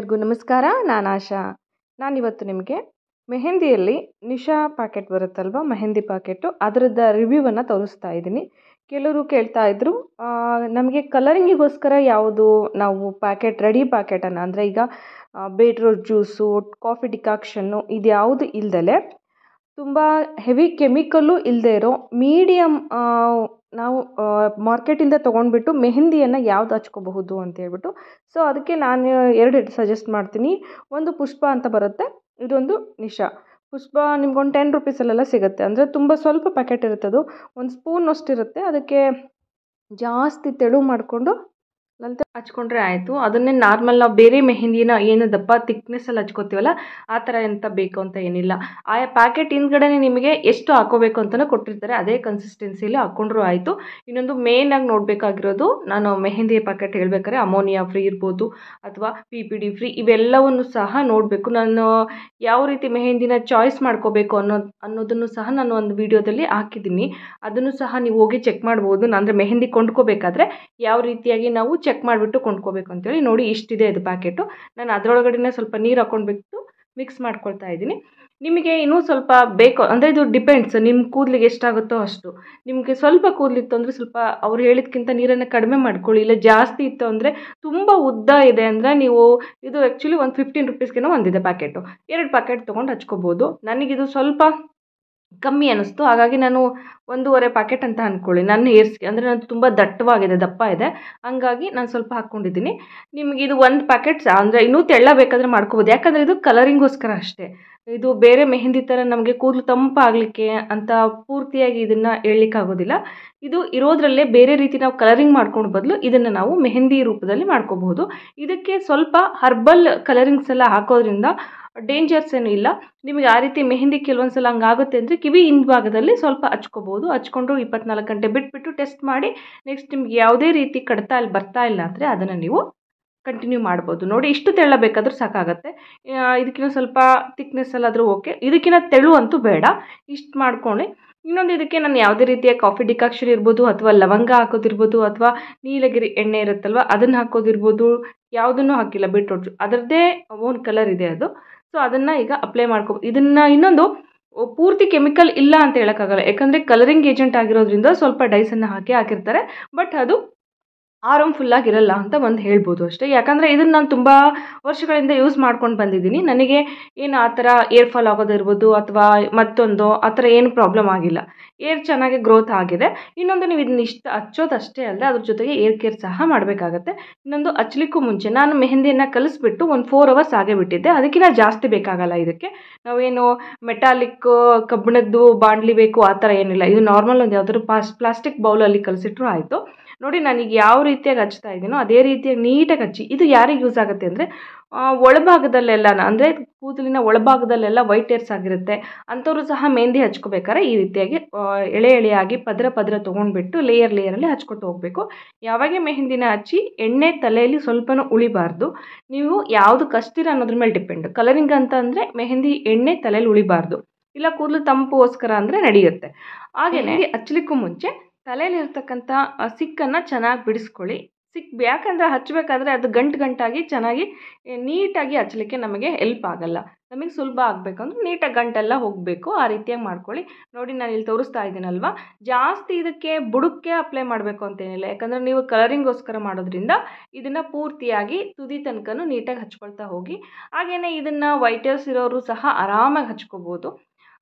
ಎಲ್ಲರಿಗೂ ನಮಸ್ಕಾರ. ನಾನು ಆಶಾ. ನಾನಿವತ್ತು ನಿಮಗೆ ಮೆಹಂದಿಯಲ್ಲಿ ನಿಶಾ ಪ್ಯಾಕೆಟ್ ಬರುತ್ತಲ್ವ, ಮೆಹಂದಿ ಪ್ಯಾಕೆಟು, ಅದರದ್ದು ರಿವ್ಯೂವನ್ನು ತೋರಿಸ್ತಾ ಇದ್ದೀನಿ. ಕೆಲವರು ಕೇಳ್ತಾ ಇದ್ರು, ನಮಗೆ ಕಲರಿಂಗಿಗೋಸ್ಕರ ಯಾವುದು ನಾವು ಪ್ಯಾಕೆಟ್ ರೆಡಿ ಪ್ಯಾಕೆಟನ್ನು, ಅಂದರೆ ಈಗ ಬೀಟ್ರೂಟ್ ಜ್ಯೂಸು, ಕಾಫಿ ಡಿಕಾಕ್ಷನ್ನು, ಇದು ಯಾವುದು ಇಲ್ದಲೆ ತುಂಬ ಹೆವಿ ಕೆಮಿಕಲ್ಲು ಇಲ್ಲದೆ ಇರೋ ಮೀಡಿಯಮ್ ನಾವು ಮಾರ್ಕೆಟಿಂದ ತೊಗೊಂಡ್ಬಿಟ್ಟು ಮೆಹಂದಿಯನ್ನು ಯಾವ್ದು ಹಚ್ಕೋಬಹುದು ಅಂತ ಹೇಳ್ಬಿಟ್ಟು. ಸೊ ಅದಕ್ಕೆ ನಾನು ಎರಡು ಸಜೆಸ್ಟ್ ಮಾಡ್ತೀನಿ. ಒಂದು ಪುಷ್ಪ ಅಂತ ಬರುತ್ತೆ, ಇದೊಂದು ನಿಶಾ. ಪುಷ್ಪ ನಿಮ್ಗೊಂದು 10 ರುಪೀಸಲ್ಲೆಲ್ಲ ಸಿಗುತ್ತೆ. ಅಂದರೆ ತುಂಬ ಸ್ವಲ್ಪ ಪ್ಯಾಕೆಟ್ ಇರುತ್ತೆ, ಅದು ಒಂದು ಸ್ಪೂನಷ್ಟು ಇರುತ್ತೆ. ಅದಕ್ಕೆ ಜಾಸ್ತಿ ತೆಳು ಮಾಡಿಕೊಂಡು ನಂತರ ಹಚ್ಕೊಂಡ್ರೆ ಆಯಿತು. ಅದನ್ನೇ ನಾರ್ಮಲ್ ನಾವು ಬೇರೆ ಮೆಹಂದಿನ ಏನು ದಪ್ಪ ಥಿಕ್ನೆಸ್ಸಲ್ಲಿ ಹಚ್ಕೋತೀವಲ್ಲ, ಆ ಥರ ಎಂತ ಬೇಕು ಅಂತ ಏನಿಲ್ಲ. ಆಯಾ ಪ್ಯಾಕೆಟ್ ಹಿಂದ್ಗಡೆ ನಿಮಗೆ ಎಷ್ಟು ಹಾಕೋಬೇಕು ಅಂತಲೂ ಕೊಟ್ಟಿರ್ತಾರೆ, ಅದೇ ಕನ್ಸಿಸ್ಟೆನ್ಸಿಯಲ್ಲಿ ಹಾಕ್ಕೊಂಡ್ರೂ ಆಯಿತು. ಇನ್ನೊಂದು ಮೇಯ್ನಾಗಿ ನೋಡಬೇಕಾಗಿರೋದು, ನಾನು ಮೆಹಂದಿ ಪ್ಯಾಕೆಟ್ ಹೇಳ್ಬೇಕಾದ್ರೆ ಅಮೋನಿಯಾ ಫ್ರೀ ಇರ್ಬೋದು ಅಥವಾ PPD ಫ್ರೀ, ಇವೆಲ್ಲವನ್ನು ಸಹ ನೋಡಬೇಕು. ನಾನು ಯಾವ ರೀತಿ ಮೆಹಂದಿನ ಚಾಯ್ಸ್ ಮಾಡ್ಕೋಬೇಕು ಅನ್ನೋದನ್ನು ಸಹ ನಾನು ಒಂದು ವಿಡಿಯೋದಲ್ಲಿ ಹಾಕಿದ್ದೀನಿ. ಅದನ್ನು ಸಹ ನೀವು ಹೋಗಿ ಚೆಕ್ ಮಾಡ್ಬೋದು. ಅಂದರೆ ಮೆಹಂದಿ ಕೊಂಡ್ಕೋಬೇಕಾದ್ರೆ ಯಾವ ರೀತಿಯಾಗಿ ನಾವು ಚೆಕ್ ಮಾಡಿಬಿಟ್ಟು ಕೊಂಡ್ಕೋಬೇಕು ಅಂತೇಳಿ. ನೋಡಿ, ಇಷ್ಟಿದೆ ಅದು ಪ್ಯಾಕೆಟು. ನಾನು ಅದರೊಳಗಡೆ ಸ್ವಲ್ಪ ನೀರು ಹಾಕ್ಕೊಂಡ್ಬಿಟ್ಟು ಮಿಕ್ಸ್ ಮಾಡ್ಕೊಳ್ತಾ ಇದ್ದೀನಿ. ನಿಮಗೆ ಇನ್ನೂ ಸ್ವಲ್ಪ ಬೇಕು ಅಂದರೆ ಇದು ಡಿಪೆಂಡ್ಸ್, ನಿಮ್ಮ ಕೂದಲಿಗೆ ಎಷ್ಟಾಗುತ್ತೋ ಅಷ್ಟು. ನಿಮಗೆ ಸ್ವಲ್ಪ ಕೂದಲಿತ್ತು ಅಂದರೆ ಸ್ವಲ್ಪ ಅವ್ರು ಹೇಳಿದ್ಕಿಂತ ನೀರನ್ನು ಕಡಿಮೆ ಮಾಡ್ಕೊಳ್ಳಿ. ಇಲ್ಲ ಜಾಸ್ತಿ ಇತ್ತು ಅಂದರೆ, ತುಂಬ ಉದ್ದ ಇದೆ ಅಂದರೆ ನೀವು ಇದು ಆ್ಯಕ್ಚುಲಿ ಒಂದು 15 ರುಪೀಸ್ಗೇನೋ ಒಂದಿದೆ ಪ್ಯಾಕೆಟು, 2 ಪ್ಯಾಕೆಟ್ ತೊಗೊಂಡು ಹಚ್ಕೋಬೋದು. ನನಗಿದು ಸ್ವಲ್ಪ ಕಮ್ಮಿ ಅನ್ನಿಸ್ತು, ಹಾಗಾಗಿ ನಾನು 1.5 ಪ್ಯಾಕೆಟ್ ಅಂತ ಅಂದ್ಕೊಳ್ಳಿ. ನನ್ನ ಹೇರ್ಸ್ಗೆ ಅಂದರೆ ನಾನು ತುಂಬ ದಟ್ಟವಾಗಿದೆ, ದಪ್ಪ ಇದೆ, ಹಂಗಾಗಿ ನಾನು ಸ್ವಲ್ಪ ಹಾಕ್ಕೊಂಡಿದ್ದೀನಿ. ನಿಮಗೆ ಇದು 1 ಪ್ಯಾಕೆಟ್ ಅಂದರೆ ಇನ್ನೂ ತೆಳ್ಳ ಬೇಕಾದರೆ ಮಾಡ್ಕೋಬೋದು. ಯಾಕಂದರೆ ಇದು ಕಲರಿಂಗೋಸ್ಕರ ಅಷ್ಟೇ. ಇದು ಬೇರೆ ಮೆಹಂದಿ ಥರ ನಮಗೆ ಕೂದಲು ತಂಪಾಗಲಿಕ್ಕೆ ಅಂತ ಪೂರ್ತಿಯಾಗಿ ಇದನ್ನು ಹೇಳಲಿಕ್ಕಾಗೋದಿಲ್ಲ. ಇದು ಇರೋದ್ರಲ್ಲೇ ಬೇರೆ ರೀತಿ ನಾವು ಕಲರಿಂಗ್ ಮಾಡ್ಕೊಂಡು ಬದಲು ಇದನ್ನು ನಾವು ಮೆಹಂದಿ ರೂಪದಲ್ಲಿ ಮಾಡ್ಕೋಬಹುದು. ಇದಕ್ಕೆ ಸ್ವಲ್ಪ ಹರ್ಬಲ್ ಕಲರಿಂಗ್ಸ್ ಎಲ್ಲ ಹಾಕೋದ್ರಿಂದ ಡೇಂಜರ್ಸ್ ಏನೂ ಇಲ್ಲ. ನಿಮಗೆ ಆ ರೀತಿ ಮೆಹಂದಿ ಕೆಲವೊಂದು ಸಲ ಹಂಗಾಗುತ್ತೆ ಅಂದರೆ ಕಿವಿ ಹಿಂಭಾಗದಲ್ಲಿ ಸ್ವಲ್ಪ ಹಚ್ಕೋಬೋದು. ಹಚ್ಕೊಂಡು 24 ಗಂಟೆ ಬಿಟ್ಬಿಟ್ಟು ಟೆಸ್ಟ್ ಮಾಡಿ, ನೆಕ್ಸ್ಟ್ ನಿಮ್ಗೆ ಯಾವುದೇ ರೀತಿ ಬರ್ತಾ ಇಲ್ಲ ಅಂದರೆ ಅದನ್ನು ನೀವು ಕಂಟಿನ್ಯೂ ಮಾಡ್ಬೋದು. ನೋಡಿ, ಇಷ್ಟು ತೆಳ್ಳ ಬೇಕಾದರೂ ಸಾಕಾಗುತ್ತೆ. ಇದಕ್ಕಿಂತ ಸ್ವಲ್ಪ ಥಿಕ್ನೆಸ್ ಅಲ್ಲಾದರೂ ಓಕೆ, ಇದಕ್ಕಿಂತ ತೆಳು ಅಂತೂ ಬೇಡ. ಇಷ್ಟು ಮಾಡ್ಕೊಳ್ಳಿ. ಇನ್ನೊಂದು, ಇದಕ್ಕೆ ನಾನು ಯಾವುದೇ ರೀತಿಯ ಕಾಫಿ ಡಿಕಾಕ್ಷನ್ ಇರ್ಬೋದು ಅಥವಾ ಲವಂಗ ಹಾಕೋದಿರ್ಬೋದು ಅಥವಾ ನೀಲಗಿರಿ ಎಣ್ಣೆ ಇರುತ್ತಲ್ವ ಅದನ್ನು ಹಾಕೋದಿರ್ಬೋದು, ಯಾವುದನ್ನು ಹಾಕಿಲ್ಲ. ಬೀಟ್ರೂಟ್ ಅದರದ್ದೇ ಓನ್ ಕಲರ್ ಇದೆ ಅದು. ಸೊ ಅದನ್ನು ಈಗ ಅಪ್ಲೈ ಮಾಡ್ಕೋಬೋದು. ಇದನ್ನು ಇನ್ನೊಂದು ಪೂರ್ತಿ ಕೆಮಿಕಲ್ ಇಲ್ಲ ಅಂತ ಹೇಳೋಕ್ಕಾಗಲ್ಲ, ಯಾಕಂದರೆ ಕಲರಿಂಗ್ ಏಜೆಂಟ್ ಆಗಿರೋದ್ರಿಂದ ಸ್ವಲ್ಪ ಡೈಸನ್ನು ಹಾಕಿರ್ತಾರೆ. ಬಟ್ ಅದು ಹಾರ್ಮ್ಫುಲ್ಲಾಗಿರಲ್ಲ ಅಂತ ಒಂದು ಹೇಳ್ಬೋದು ಅಷ್ಟೇ. ಯಾಕಂದರೆ ಇದನ್ನು ನಾನು ತುಂಬ ವರ್ಷಗಳಿಂದ ಯೂಸ್ ಮಾಡ್ಕೊಂಡು ಬಂದಿದ್ದೀನಿ. ನನಗೆ ಏನು ಆ ಥರ ಏರ್ ಫಾಲ್ ಆಗೋದಿರ್ಬೋದು ಅಥವಾ ಮತ್ತೊಂದು ಆ ಥರ ಏನು ಪ್ರಾಬ್ಲಮ್ ಆಗಿಲ್ಲ. ಏರ್ ಚೆನ್ನಾಗಿ ಗ್ರೋತ್ ಆಗಿದೆ. ಇನ್ನೊಂದು, ನೀವು ಇದನ್ನ ಇಷ್ಟು ಹಚ್ಚೋದಷ್ಟೇ ಅಲ್ಲದೆ ಅದ್ರ ಜೊತೆಗೆ ಏರ್ ಕೇರ್ ಸಹ ಮಾಡಬೇಕಾಗತ್ತೆ. ಇನ್ನೊಂದು, ಹಚ್ಚಲಿಕ್ಕೂ ಮುಂಚೆ ನಾನು ಮೆಹಂದಿಯನ್ನು ಕಲಿಸ್ಬಿಟ್ಟು ಒಂದು 4 ಅವರ್ಸ್ ಆಗೇ ಬಿಟ್ಟಿದ್ದೆ. ಅದಕ್ಕಿಂತ ಜಾಸ್ತಿ ಬೇಕಾಗಲ್ಲ ಇದಕ್ಕೆ. ನಾವೇನು ಮೆಟಾಲಿಕ್ ಕಬ್ಬಿಣದ್ದು ಬಾಣಲಿ ಬೇಕು ಆ ಥರ ಏನಿಲ್ಲ. ಇದು ನಾರ್ಮಲ್ ಒಂದು ಯಾವುದಾದ್ರು ಪ್ಲಾಸ್ಟಿಕ್ ಬೌಲಲ್ಲಿ ಕಲಿಸಿಟ್ರೂ ಆಯಿತು. ನೋಡಿ, ನಾನೀಗ ಯಾವ ರೀತಿಯಾಗಿ ಹಚ್ತಾ ಇದ್ದೀನೋ ಅದೇ ರೀತಿಯಾಗಿ ನೀಟಾಗಿ ಹಚ್ಚಿ. ಇದು ಯಾರಿಗೆ ಯೂಸ್ ಆಗುತ್ತೆ ಅಂದರೆ, ಒಳಭಾಗದಲ್ಲೆಲ್ಲ ಅಂದರೆ ಕೂದಲಿನ ಒಳಭಾಗದಲ್ಲೆಲ್ಲ ವೈಟ್ ಹೇರ್ಸ್ ಆಗಿರುತ್ತೆ ಅಂಥವ್ರು ಸಹ ಮೆಹಂದಿ ಹಚ್ಕೋಬೇಕಾದ್ರೆ ಈ ರೀತಿಯಾಗಿ ಎಳೆಯಾಗಿ ಪದರ ತೊಗೊಂಡ್ಬಿಟ್ಟು ಲೇಯರಲ್ಲಿ ಹಚ್ಕೊಟ್ಟು ಹೋಗಬೇಕು. ಯಾವಾಗ ಮೆಹಂದಿನ ಹಚ್ಚಿ ಎಣ್ಣೆ ತಲೆಯಲ್ಲಿ ಸ್ವಲ್ಪನೂ ಉಳಿಬಾರ್ದು. ನೀವು ಯಾವುದು ಕಸ್ತೀರ ಅನ್ನೋದ್ರ ಮೇಲೆ ಡಿಪೆಂಡ್. ಕಲರಿಂಗ್ ಅಂತ ಅಂದರೆ ಮೆಹಂದಿ ಎಣ್ಣೆ ತಲೆಯಲ್ಲಿ ಉಳಿಬಾರ್ದು. ಇಲ್ಲ ಕೂದಲು ತಂಪುಗೋಸ್ಕರ ಅಂದರೆ ನಡೆಯುತ್ತೆ. ಹಾಗೆಯೇ ಹಚ್ಚಲಿಕ್ಕೂ ಮುಂಚೆ ತಲೆಯಲ್ಲಿರ್ತಕ್ಕಂಥ ಸಿಕ್ಕನ್ನು ಚೆನ್ನಾಗಿ ಬಿಡಿಸ್ಕೊಳ್ಳಿ. ಯಾಕಂದರೆ ಹಚ್ಚಬೇಕಾದ್ರೆ ಅದು ಗಂಟಾಗಿ ಚೆನ್ನಾಗಿ ನೀಟಾಗಿ ಹಚ್ಚಲಿಕ್ಕೆ ನಮಗೆ ಹೆಲ್ಪ್ ಆಗಲ್ಲ. ನಮಗೆ ಸುಲಭ ಆಗಬೇಕಂದ್ರೆ ನೀಟಾಗಿ ಗಂಟೆಲ್ಲ ಹೋಗಬೇಕು, ಆ ರೀತಿಯಾಗಿ ಮಾಡ್ಕೊಳ್ಳಿ. ನೋಡಿ, ನಾನು ಇಲ್ಲಿ ತೋರಿಸ್ತಾ ಇದ್ದೀನಲ್ವ, ಜಾಸ್ತಿ ಇದಕ್ಕೆ ಬುಡಕ್ಕೆ ಅಪ್ಲೈ ಮಾಡಬೇಕು ಅಂತೇನಿಲ್ಲ. ಯಾಕಂದರೆ ನೀವು ಕಲರಿಂಗೋಸ್ಕರ ಮಾಡೋದ್ರಿಂದ ಇದನ್ನು ಪೂರ್ತಿಯಾಗಿ ತುದಿ ತನಕನೂ ನೀಟಾಗಿ ಹಚ್ಕೊಳ್ತಾ ಹೋಗಿ. ಹಾಗೆಯೇ ಇದನ್ನು ವೈಟ್ ಹೇರ್ಸ್ ಇರೋರು ಸಹ ಆರಾಮಾಗಿ ಹಚ್ಕೋಬೋದು.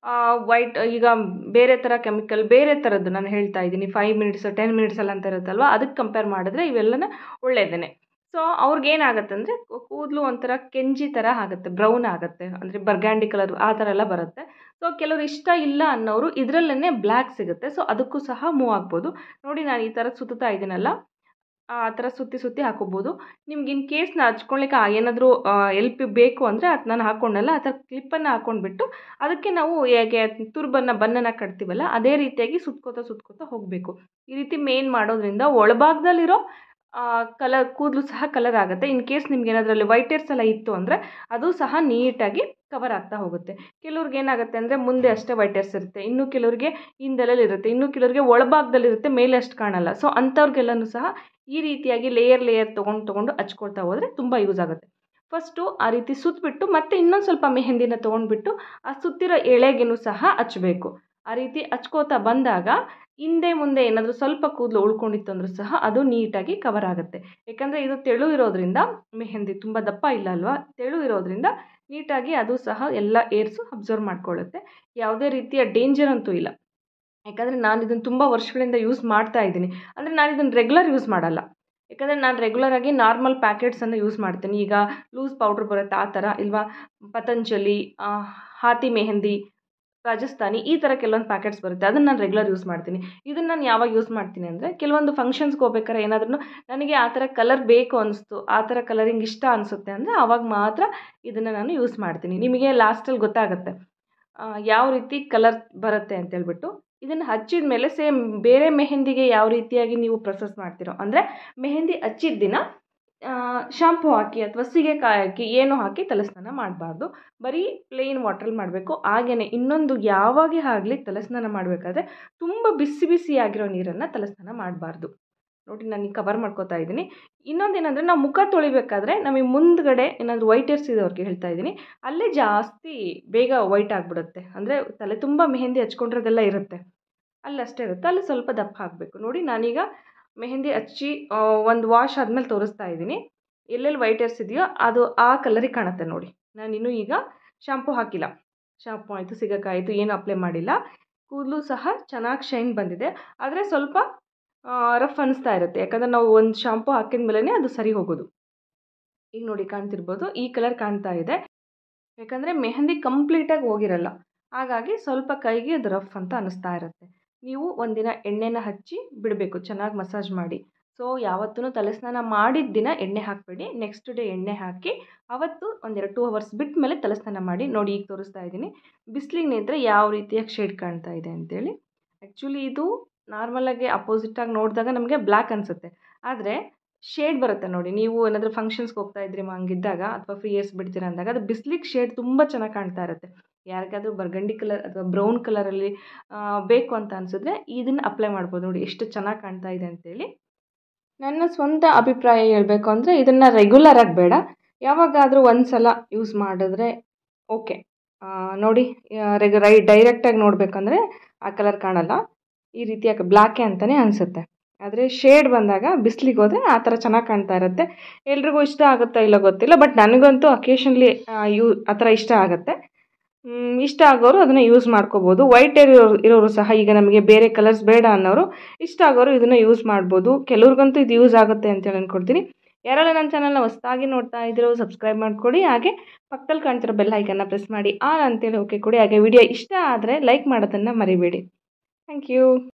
ವೈಟ್ ಈಗ ಬೇರೆ ಥರ ಕೆಮಿಕಲ್ ಬೇರೆ ಥರದ್ದು ನಾನು ಹೇಳ್ತಾ ಇದ್ದೀನಿ, 5 ಮಿನಿಟ್ಸ್ 10 ಮಿನಿಟ್ಸಲ್ಲಿ ಅಂತ ಇರುತ್ತಲ್ವ, ಅದಕ್ಕೆ ಕಂಪೇರ್ ಮಾಡಿದ್ರೆ ಇವೆಲ್ಲನ ಒಳ್ಳೆಯದೇ. ಸೊ ಅವ್ರಿಗೇನಾಗುತ್ತೆ ಅಂದರೆ ಕೂದಲು ಒಂಥರ ಕೆಂಜಿ ಥರ ಆಗುತ್ತೆ, ಬ್ರೌನ್ ಆಗುತ್ತೆ, ಅಂದರೆ ಬರ್ಗ್ಯಾಂಡಿ ಕಲರ್ ಆ ಥರ ಎಲ್ಲ ಬರುತ್ತೆ. ಸೊ ಕೆಲವರು ಇಷ್ಟ ಇಲ್ಲ ಅನ್ನೋರು ಇದರಲ್ಲೇ ಬ್ಲ್ಯಾಕ್ ಸಿಗುತ್ತೆ, ಸೊ ಅದಕ್ಕೂ ಸಹ ಮೂವ್ ಆಗ್ಬೋದು. ನೋಡಿ, ನಾನು ಈ ಥರ ಸುತ್ತಾ ಇದ್ದೀನಲ್ಲ, ಆ ಥರ ಸುತ್ತಿ ಹಾಕೋಬೋದು. ನಿಮ್ಗೆ ಇನ್ ಕೇಸ್ ನಾನು ಹಚ್ಕೊಳ್ಳಿಕ್ಕೆ ಏನಾದರೂ ಎಲ್ಪ್ ಬೇಕು ಅಂದರೆ ಅದು ನಾನು ಹಾಕ್ಕೊಂಡಲ್ಲ, ಆ ಥರ ಕ್ಲಿಪ್ಪನ್ನು ಹಾಕ್ಕೊಂಡ್ಬಿಟ್ಟು ಅದಕ್ಕೆ ನಾವು ಹೇಗೆ ಬನ್ನನ್ನು ಕಟ್ತೀವಲ್ಲ ಅದೇ ರೀತಿಯಾಗಿ ಸುತ್ಕೋತಾ ಹೋಗಬೇಕು. ಈ ರೀತಿ ಮೇನ್ ಮಾಡೋದ್ರಿಂದ ಒಳಭಾಗದಲ್ಲಿರೋ ಕೂದಲು ಸಹ ಕಲರ್ ಆಗುತ್ತೆ. ಇನ್ ಕೇಸ್ ನಿಮ್ಗೆ ಏನಾದ್ರಲ್ಲಿ ವೈಟ್ ಹೇರ್ಸ್ ಎಲ್ಲ ಇತ್ತು ಅಂದರೆ ಅದು ಸಹ ನೀಟಾಗಿ ಕವರ್ ಆಗ್ತಾ ಹೋಗುತ್ತೆ. ಕೆಲವ್ರಿಗೆ ಏನಾಗುತ್ತೆ ಅಂದರೆ ಮುಂದೆ ಅಷ್ಟೇ ವೈಟ್ ಹೇರ್ಸ್ ಇರುತ್ತೆ, ಇನ್ನು ಕೆಲವರಿಗೆ ಹಿಂದೆಲೆಲ್ಲಿ ಇರುತ್ತೆ, ಇನ್ನು ಕೆಲವರಿಗೆ ಒಳಭಾಗದಲ್ಲಿರುತ್ತೆ, ಮೇಲೆ ಅಷ್ಟು ಕಾಣಲ್ಲ. ಸೊ ಅಂಥವ್ರಿಗೆಲ್ಲನೂ ಸಹ ಈ ರೀತಿಯಾಗಿ ಲೇಯರ್ ತೊಗೊಂಡು ಹಚ್ಕೊಳ್ತಾ ಹೋದರೆ ತುಂಬ ಯೂಸ್ ಆಗುತ್ತೆ. ಫಸ್ಟು ಆ ರೀತಿ ಸುತ್ತಬಿಟ್ಟು ಮತ್ತೆ ಇನ್ನೊಂದು ಸ್ವಲ್ಪ ಮೆಹಂದಿನ ತೊಗೊಂಡ್ಬಿಟ್ಟು ಆ ಸುತ್ತಿರೋ ಎಳೆಗೂ ಸಹ ಹಚ್ಚಬೇಕು. ಆ ರೀತಿ ಹಚ್ಕೋತಾ ಬಂದಾಗ ಹಿಂದೆ ಮುಂದೆ ಏನಾದರೂ ಸ್ವಲ್ಪ ಕೂದಲು ಉಳ್ಕೊಂಡಿತ್ತು ಅಂದರೂ ಸಹ ಅದು ನೀಟಾಗಿ ಕವರ್ ಆಗುತ್ತೆ. ಯಾಕಂದರೆ ಇದು ತೆಳು ಇರೋದ್ರಿಂದ ಮೆಹಂದಿ ತುಂಬ ದಪ್ಪ ಇಲ್ಲ ಅಲ್ವಾ, ತೆಳು ಇರೋದ್ರಿಂದ ನೀಟಾಗಿ ಅದು ಸಹ ಎಲ್ಲ ಏರ್ಸು ಅಬ್ಸರ್ವ್ ಮಾಡ್ಕೊಳ್ಳುತ್ತೆ. ಯಾವುದೇ ರೀತಿಯ ಡೇಂಜರ್ ಅಂತೂ ಇಲ್ಲ. ಯಾಕಂದರೆ ನಾನು ಇದನ್ನು ತುಂಬ ವರ್ಷಗಳಿಂದ ಯೂಸ್ ಮಾಡ್ತಾ ಇದ್ದೀನಿ. ಅಂದರೆ ನಾನು ಇದನ್ನು ರೆಗ್ಯುಲರ್ ಯೂಸ್ ಮಾಡಲ್ಲ. ಯಾಕಂದರೆ ನಾನು ರೆಗ್ಯುಲರಾಗಿ ನಾರ್ಮಲ್ ಪ್ಯಾಕೆಟ್ಸನ್ನು ಯೂಸ್ ಮಾಡ್ತೀನಿ. ಈಗ ಲೂಸ್ ಪೌಡ್ರ್ ಬರುತ್ತೆ ಆ ಥರ, ಇಲ್ವಾ ಪತಂಜಲಿ, ಹಾತಿ ಮೆಹಂದಿ, ರಾಜಸ್ಥಾನಿ, ಈ ಥರ ಕೆಲವೊಂದು ಪ್ಯಾಕೆಟ್ಸ್ ಬರುತ್ತೆ. ಅದನ್ನು ನಾನು ರೆಗ್ಯುಲರ್ ಯೂಸ್ ಮಾಡ್ತೀನಿ. ಇದನ್ನು ನಾನು ಯಾವಾಗ ಯೂಸ್ ಮಾಡ್ತೀನಿ ಅಂದರೆ ಕೆಲವೊಂದು ಫಂಕ್ಷನ್ಸ್ಗೆ ಹೋಗ್ಬೇಕಾದ್ರೆ ಏನಾದ್ರೂ ನನಗೆ ಆ ಥರ ಕಲರ್ ಬೇಕು ಅನಿಸ್ತು, ಆ ಥರ ಕಲರಿಂಗ್ ಇಷ್ಟ ಅನಿಸುತ್ತೆ ಅಂದರೆ ಆವಾಗ ಮಾತ್ರ ಇದನ್ನು ನಾನು ಯೂಸ್ ಮಾಡ್ತೀನಿ. ನಿಮಗೆ ಲಾಸ್ಟಲ್ಲಿ ಗೊತ್ತಾಗುತ್ತೆ ಯಾವ ರೀತಿ ಕಲರ್ ಬರುತ್ತೆ ಅಂತೇಳ್ಬಿಟ್ಟು. ಇದನ್ನು ಹಚ್ಚಿದ ಮೇಲೆ ಸೇಮ್ ಬೇರೆ ಮೆಹಂದಿಗೆ ಯಾವ ರೀತಿಯಾಗಿ ನೀವು ಪ್ರೊಸೆಸ್ ಮಾಡ್ತೀರೋ, ಅಂದರೆ ಮೆಹಂದಿ ಹಚ್ಚಿದ ದಿನ ಶಾಂಪು ಹಾಕಿ ಅಥವಾ ಸೀಗೆಕಾಯಿ ಹಾಕಿ ಏನೂ ಹಾಕಿ ತಲೆಸ್ನಾನ ಮಾಡಬಾರ್ದು. ಬರೀ ಪ್ಲೇನ್ ವಾಟ್ರಲ್ಲಿ ಮಾಡಬೇಕು. ಹಾಗೆಯೇ ಇನ್ನೊಂದು ಯಾವಾಗೇ ಆಗಲಿ ತಲೆಸ್ನಾನ ಮಾಡಬೇಕಾದ್ರೆ ತುಂಬ ಬಿಸಿ ಬಿಸಿಯಾಗಿರೋ ನೀರನ್ನು ತಲೆಸ್ನಾನ ಮಾಡಬಾರ್ದು. ನೋಡಿ ನಾನು ಈಗ ಕವರ್ ಮಾಡ್ಕೋತಾ ಇದ್ದೀನಿ. ಇನ್ನೊಂದೇನೆಂದರೆ ನಾವು ಮುಖ ತೊಳಿಬೇಕಾದ್ರೆ ನಮಗೆ ಮುಂದ್ಗಡೆ ಏನಾದರೂ ವೈಟ್ ಹೇರ್ಸ್ ಇರೋರಿಗೆ ಹೇಳ್ತಾ ಇದ್ದೀನಿ, ಅಲ್ಲೇ ಜಾಸ್ತಿ ಬೇಗ ವೈಟ್ ಆಗಿಬಿಡುತ್ತೆ. ಅಂದರೆ ತಲೆ ತುಂಬ ಮೆಹಂದಿ ಹಚ್ಕೊಂಡಿರೋದೆಲ್ಲ ಇರುತ್ತೆ, ಅಲ್ಲಷ್ಟೇ ಇರುತ್ತೆ, ಅಲ್ಲಿ ಸ್ವಲ್ಪ ದಪ್ಪ ಹಾಕಬೇಕು. ನೋಡಿ ನಾನೀಗ ಮೆಹಂದಿ ಹಚ್ಚಿ ಒಂದು ವಾಶ್ ಆದಮೇಲೆ ತೋರಿಸ್ತಾ ಇದ್ದೀನಿ. ಎಲ್ಲೆಲ್ಲಿ ವೈಟ್ ಹೇರ್ಸ್ ಇದೆಯೋ ಅದು ಆ ಕಲರಿಗೆ ಕಾಣುತ್ತೆ ನೋಡಿ. ನಾನಿನ್ನೂ ಈಗ ಶಾಂಪು ಹಾಕಿಲ್ಲ. ಶಾಂಪು ಆಯಿತು, ಸೀಗೆಕಾಯಿ ಆಯಿತು, ಏನು ಅಪ್ಲೈ ಮಾಡಿಲ್ಲ. ಕೂದಲು ಸಹ ಚೆನ್ನಾಗಿ ಶೈನ್ ಬಂದಿದೆ. ಆದರೆ ಸ್ವಲ್ಪ ರಫ್ ಅನಿಸ್ತಾ ಇರುತ್ತೆ, ಯಾಕಂದರೆ ನಾವು ಒಂದು ಶಾಂಪು ಹಾಕಿದ ಮೇಲೇ ಅದು ಸರಿ ಹೋಗೋದು. ಈಗ ನೋಡಿ ಕಾಣ್ತಿರ್ಬೋದು, ಈ ಕಲರ್ ಕಾಣ್ತಾ ಇದೆ. ಯಾಕಂದರೆ ಮೆಹಂದಿ ಕಂಪ್ಲೀಟಾಗಿ ಹೋಗಿರಲ್ಲ, ಹಾಗಾಗಿ ಸ್ವಲ್ಪ ಕೈಗೆ ಅದು ರಫ್ ಅಂತ ಅನ್ನಿಸ್ತಾ ಇರುತ್ತೆ. ನೀವು ಒಂದಿನ ಎಣ್ಣೆನ ಹಚ್ಚಿ ಬಿಡಬೇಕು, ಚೆನ್ನಾಗಿ ಮಸಾಜ್ ಮಾಡಿ. ಸೊ ಯಾವತ್ತೂ ತಲೆ ಸ್ನಾನ ಮಾಡಿದ ದಿನ ಎಣ್ಣೆ ಹಾಕಬೇಡಿ. ನೆಕ್ಸ್ಟ್ ಡೇ ಎಣ್ಣೆ ಹಾಕಿ ಅವತ್ತು ಒಂದೆರಡು 2 ಅವರ್ಸ್ ಬಿಟ್ಟ ಮೇಲೆ ತಲೆ ಸ್ನಾನ ಮಾಡಿ. ನೋಡಿ ಈಗ ತೋರಿಸ್ತಾ ಇದ್ದೀನಿ ಬಿಸಿಲಿಗೆ ನಿಂತರೆ ಯಾವ ರೀತಿಯಾಗಿ ಶೇಡ್ ಕಾಣ್ತಾ ಇದೆ ಅಂತೇಳಿ. ಆ್ಯಕ್ಚುಲಿ ಇದು ನಾರ್ಮಲಾಗಿ ಅಪೋಸಿಟಾಗಿ ನೋಡಿದಾಗ ನಮಗೆ ಬ್ಲ್ಯಾಕ್ ಅನಿಸುತ್ತೆ, ಆದರೆ ಶೇಡ್ ಬರುತ್ತೆ ನೋಡಿ. ನೀವು ಏನಾದರೂ ಫಂಕ್ಷನ್ಸ್ಗೆ ಹೋಗ್ತಾ ಇದ್ರಿ ಹಂಗಿದ್ದಾಗ ಅಥವಾ ಫ್ರೀ ಹೇರ್ಸ್ ಬಿಡ್ತೀರ ಅಂದಾಗ ಅದು ಬಿಸಿಲಿಗೆ ಶೇಡ್ ತುಂಬ ಚೆನ್ನಾಗಿ ಕಾಣ್ತಾ ಇರುತ್ತೆ. ಯಾರಿಗಾದರೂ ಬರ್ಗಂಡಿ ಕಲರ್ ಅಥವಾ ಬ್ರೌನ್ ಕಲರಲ್ಲಿ ಬೇಕು ಅಂತ ಅನಿಸಿದ್ರೆ ಇದನ್ನು ಅಪ್ಲೈ ಮಾಡ್ಬೋದು. ನೋಡಿ ಎಷ್ಟು ಚೆನ್ನಾಗಿ ಕಾಣ್ತಾ ಇದೆ ಅಂತೇಳಿ. ನನ್ನ ಸ್ವಂತ ಅಭಿಪ್ರಾಯ ಹೇಳಬೇಕು ಅಂದರೆ ಇದನ್ನು ರೆಗ್ಯುಲರಾಗಿ ಬೇಡ, ಯಾವಾಗಾದರೂ ಒಂದು ಸಲ ಯೂಸ್ ಮಾಡಿದ್ರೆ ಓಕೆ. ನೋಡಿ ಡೈರೆಕ್ಟಾಗಿ ನೋಡಬೇಕಂದ್ರೆ ಆ ಕಲರ್ ಕಾಣಲ್ಲ, ಈ ರೀತಿಯಾಗಿ ಬ್ಲ್ಯಾಕೆ ಅಂತಲೇ ಅನಿಸುತ್ತೆ. ಆದರೆ ಶೇಡ್ ಬಂದಾಗ ಬಿಸಿಲಿಗೆ ಹೋದರೆ ಆ ಥರ ಚೆನ್ನಾಗಿ ಕಾಣ್ತಾ ಇರುತ್ತೆ. ಎಲ್ರಿಗೂ ಇಷ್ಟ ಆಗುತ್ತಾ ಇಲ್ಲ ಗೊತ್ತಿಲ್ಲ, ಬಟ್ ನನಗಂತೂ ಅಕೇಶನ್ಲಿ ಆ ಥರ ಇಷ್ಟ ಆಗುತ್ತೆ. ಇಷ್ಟ ಆಗೋರು ಅದನ್ನು ಯೂಸ್ ಮಾಡ್ಕೋಬೋದು. ವೈಟ್ ಹೇರ್ ಇರೋರು ಸಹ, ಈಗ ನಮಗೆ ಬೇರೆ ಕಲರ್ಸ್ ಬೇಡ ಅನ್ನೋರು, ಇಷ್ಟ ಆಗೋರು ಇದನ್ನು ಯೂಸ್ ಮಾಡ್ಬೋದು. ಕೆಲವ್ರಿಗಂತೂ ಇದು ಯೂಸ್ ಆಗುತ್ತೆ ಅಂತೇಳಿ ಅಂದ್ಕೊಡ್ತೀನಿ. ಯಾರೆಲ್ಲ ನನ್ನ ಚಾನಲ್ನ ಹೊಸದಾಗಿ ನೋಡ್ತಾ ಇದ್ದೀರೋ ಸಬ್ಸ್ಕ್ರೈಬ್ ಮಾಡ್ಕೊಡಿ. ಹಾಗೆ ಪಕ್ಕದಲ್ಲಿ ಕಾಣ್ತಿರೋ ಬೆಲ್ ಐಕನ್ನ ಪ್ರೆಸ್ ಮಾಡಿ ಆಲ್ ಅಂತೇಳಿ ಓಕೆ ಕೊಡಿ. ಹಾಗೆ ವಿಡಿಯೋ ಇಷ್ಟ ಆದರೆ ಲೈಕ್ ಮಾಡೋದನ್ನು ಮರಿಬೇಡಿ. Thank you.